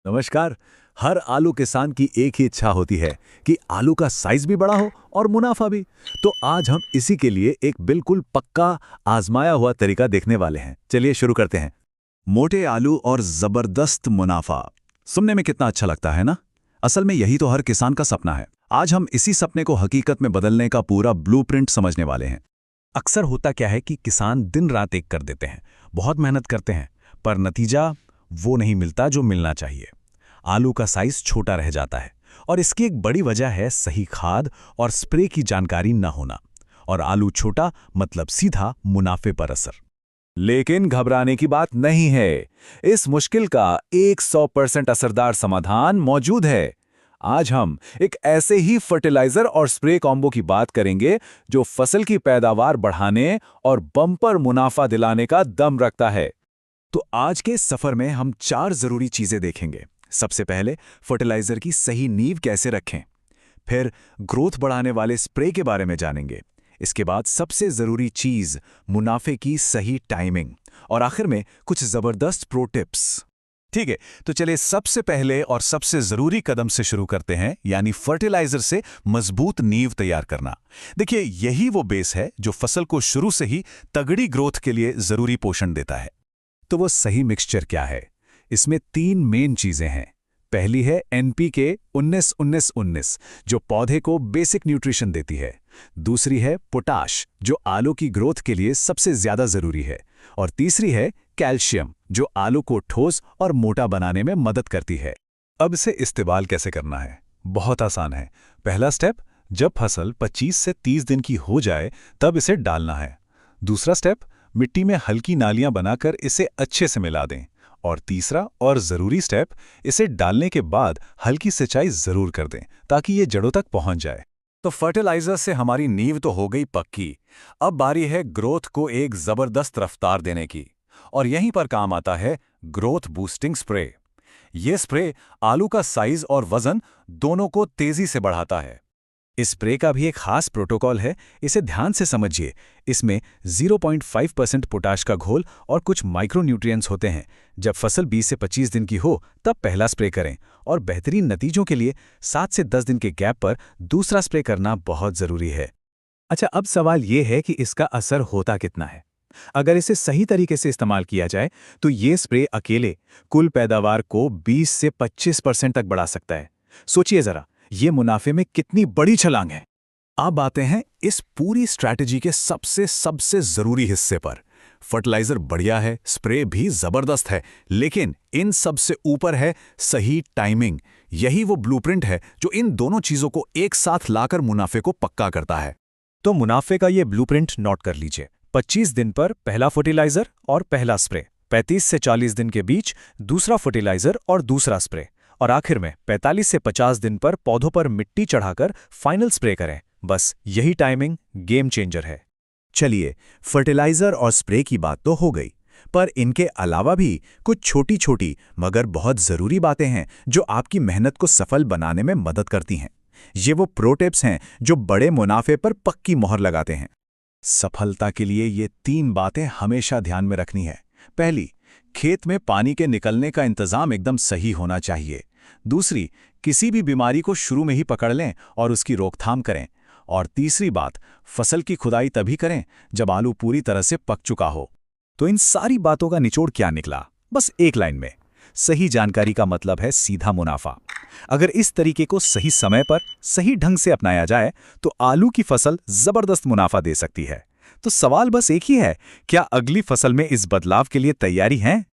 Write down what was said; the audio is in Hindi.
नमस्कार। हर आलू किसान की एक ही इच्छा होती है कि आलू का साइज भी बड़ा हो और मुनाफा भी। तो आज हम इसी के लिए एक बिल्कुल पक्का आजमाया हुआ तरीका देखने वाले हैं। चलिए शुरू करते हैं। मोटे आलू और जबरदस्त मुनाफा सुनने में कितना अच्छा लगता है ना। असल में यही तो हर किसान का सपना है। आज हम इसी सपने को हकीकत में बदलने का पूरा ब्लूप्रिंट समझने वाले हैं। अक्सर होता क्या है कि किसान दिन रात एक कर देते हैं, बहुत मेहनत करते हैं, पर नतीजा वो नहीं मिलता जो मिलना चाहिए। आलू का साइज छोटा रह जाता है और इसकी एक बड़ी वजह है सही खाद और स्प्रे की जानकारी न होना। और आलू छोटा मतलब सीधा मुनाफे पर असर। लेकिन घबराने की बात नहीं है। इस मुश्किल का 100% असरदार समाधान मौजूद है। आज हम एक ऐसे ही फर्टिलाइजर और स्प्रे कॉम्बो की बात करेंगे जो फसल की पैदावार बढ़ाने और बम्पर मुनाफा दिलाने का दम रखता है। तो आज के इस सफर में हम 4 जरूरी चीजें देखेंगे। सबसे पहले फर्टिलाइजर की सही नींव कैसे रखें, फिर ग्रोथ बढ़ाने वाले स्प्रे के बारे में जानेंगे, इसके बाद सबसे जरूरी चीज मुनाफे की सही टाइमिंग, और आखिर में कुछ जबरदस्त प्रो टिप्स। ठीक है, तो चलिए सबसे पहले और सबसे जरूरी कदम से शुरू करते हैं, यानी फर्टिलाइजर से मजबूत नींव तैयार करना। देखिए, यही वो बेस है जो फसल को शुरू से ही तगड़ी ग्रोथ के लिए जरूरी पोषण देता है। तो वो सही मिक्सचर क्या है? इसमें 3 मेन चीजें हैं। पहली है एनपीके 19-19-19 जो पौधे को बेसिक न्यूट्रिशन देती है। दूसरी है पोटाश जो आलू की ग्रोथ के लिए सबसे ज्यादा जरूरी है। और तीसरी है कैल्शियम जो आलू को ठोस और मोटा बनाने में मदद करती है। अब इसे इस्तेमाल कैसे करना है? बहुत आसान है। पहला स्टेप, जब फसल 25 से 30 दिन की हो जाए तब इसे डालना है। दूसरा स्टेप, मिट्टी में हल्की नालियां बनाकर इसे अच्छे से मिला दें। और तीसरा और जरूरी स्टेप, इसे डालने के बाद हल्की सिंचाई जरूर कर दें ताकि ये जड़ों तक पहुंच जाए। तो फर्टिलाइजर से हमारी नींव तो हो गई पक्की। अब बारी है ग्रोथ को एक जबरदस्त रफ्तार देने की, और यहीं पर काम आता है ग्रोथ बूस्टिंग स्प्रे। ये स्प्रे आलू का साइज और वजन दोनों को तेजी से बढ़ाता है। इस स्प्रे का भी एक खास प्रोटोकॉल है, इसे ध्यान से समझिए। इसमें 0.5% पोटाश का घोल और कुछ माइक्रोन्यूट्रिएंट्स होते हैं। जब फसल 20 से 25 दिन की हो तब पहला स्प्रे करें, और बेहतरीन नतीजों के लिए 7 से 10 दिन के गैप पर दूसरा स्प्रे करना बहुत जरूरी है। अच्छा, अब सवाल ये है कि इसका असर होता कितना है। अगर इसे सही तरीके से इस्तेमाल किया जाए तो ये स्प्रे अकेले कुल पैदावार को 20 से 25% तक बढ़ा सकता है। सोचिए जरा, ये मुनाफे में कितनी बड़ी छलांग है। अब आते हैं इस पूरी स्ट्रैटेजी के सबसे सबसे जरूरी हिस्से पर। फर्टिलाइजर बढ़िया है, स्प्रे भी जबरदस्त है, लेकिन इन सबसे ऊपर है सही टाइमिंग। यही वो ब्लूप्रिंट है जो इन दोनों चीजों को एक साथ लाकर मुनाफे को पक्का करता है। तो मुनाफे का ये ब्लूप्रिंट नोट कर लीजिए। 25 दिन पर पहला फर्टिलाइजर और पहला स्प्रे, 35 से 40 दिन के बीच दूसरा फर्टिलाइजर और दूसरा स्प्रे, और आखिर में 45 से 50 दिन पर पौधों पर मिट्टी चढ़ाकर फाइनल स्प्रे करें। बस यही टाइमिंग गेम चेंजर है। चलिए, फर्टिलाइजर और स्प्रे की बात तो हो गई, पर इनके अलावा भी कुछ छोटी छोटी मगर बहुत जरूरी बातें हैं जो आपकी मेहनत को सफल बनाने में मदद करती हैं। ये वो प्रो टिप्स हैं जो बड़े मुनाफे पर पक्की मोहर लगाते हैं। सफलता के लिए ये 3 बातें हमेशा ध्यान में रखनी है। पहली, खेत में पानी के निकलने का इंतजाम एकदम सही होना चाहिए। दूसरी, किसी भी बीमारी को शुरू में ही पकड़ लें और उसकी रोकथाम करें। और तीसरी बात, फसल की खुदाई तभी करें जब आलू पूरी तरह से पक चुका हो। तो इन सारी बातों का निचोड़ क्या निकला? बस एक लाइन में, सही जानकारी का मतलब है सीधा मुनाफा। अगर इस तरीके को सही समय पर सही ढंग से अपनाया जाए तो आलू की फसल जबरदस्त मुनाफा दे सकती है। तो सवाल बस एक ही है, क्या अगली फसल में इस बदलाव के लिए तैयारी है?